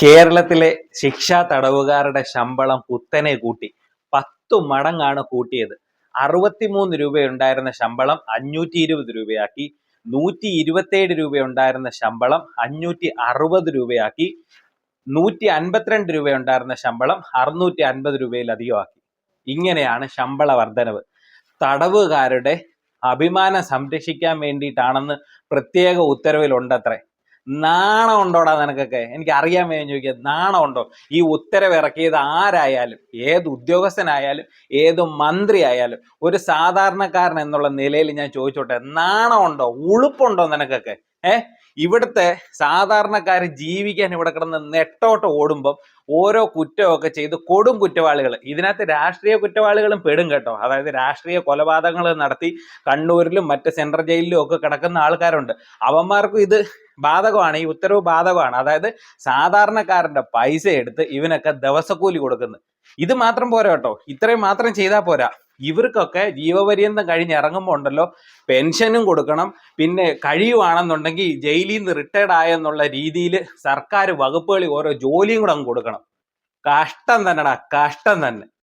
കേരളത്തിലെ ശിക്ഷാ തടവുകാരുടെ ശമ്പളം കുത്തനെ കൂട്ടി. 10 മടങ്ങാണ് കൂട്ടിയത്. 63 രൂപയുണ്ടായിരുന്ന ശമ്പളം 520 രൂപയാക്കി. 127 രൂപയുണ്ടായിരുന്ന ശമ്പളം 560 രൂപയാക്കി. 152 രൂപയുണ്ടായിരുന്ന ശമ്പളം 650 രൂപയിലധികമാക്കി. ഇങ്ങനെയാണ് ശമ്പള വർധനവ്. തടവുകാരുടെ അഭിമാനം സംരക്ഷിക്കാൻ വേണ്ടിയിട്ടാണെന്ന് പ്രത്യേക ഉത്തരവിലുണ്ടത്രേ. നാണം ഉണ്ടോടാ നിനക്കൊക്കെ? എനിക്ക് അറിയാൻ വേണ്ടി ചോദിക്കുക, നാണം ഉണ്ടോ? ഈ ഉത്തരവ് ഇറക്കിയത് ആരായാലും, ഏത് ഉദ്യോഗസ്ഥനായാലും, ഏത് മന്ത്രി ആയാലും, ഒരു സാധാരണക്കാരൻ എന്നുള്ള നിലയിൽ ഞാൻ ചോദിച്ചോട്ടെ, നാണം ഉണ്ടോ? ഉളുപ്പുണ്ടോ നിനക്കൊക്കെ? ഇവിടുത്തെ സാധാരണക്കാർ ജീവിക്കാൻ ഇവിടെ കിടന്ന് നെട്ടോട്ട് ഓടുമ്പം ഓരോ കുറ്റമൊക്കെ ചെയ്ത് കൊടും കുറ്റവാളികൾ, ഇതിനകത്ത് രാഷ്ട്രീയ കുറ്റവാളികളും പെടും കേട്ടോ. അതായത് രാഷ്ട്രീയ കൊലപാതകങ്ങൾ നടത്തി കണ്ണൂരിലും മറ്റ് സെൻട്രൽ ജയിലിലും ഒക്കെ കിടക്കുന്ന ആൾക്കാരുണ്ട്. അവന്മാർക്കും ഇത് ബാധകമാണ്, ഈ ഉത്തരവ് ബാധകമാണ്. അതായത് സാധാരണക്കാരന്റെ പൈസ എടുത്ത് ഇവനൊക്കെ ദിവസക്കൂലി കൊടുക്കുന്നു. ഇത് മാത്രം പോരാ കേട്ടോ, ഇത്രയും മാത്രം ചെയ്താൽ പോരാ. ഇവർക്കൊക്കെ ജീവപര്യന്തം കഴിഞ്ഞ് ഇറങ്ങുമ്പോൾ ഉണ്ടല്ലോ, പെൻഷനും കൊടുക്കണം. പിന്നെ കഴിയുവാണെന്നുണ്ടെങ്കിൽ ജയിലിൽ നിന്ന് റിട്ടയർഡ് ആയെന്നുള്ള രീതിയിൽ സർക്കാർ വകുപ്പുകളിൽ ഓരോ ജോലിയും കൂടെ അങ്ങ് കൊടുക്കണം. കഷ്ടം തന്നെടാ, കഷ്ടം തന്നെ.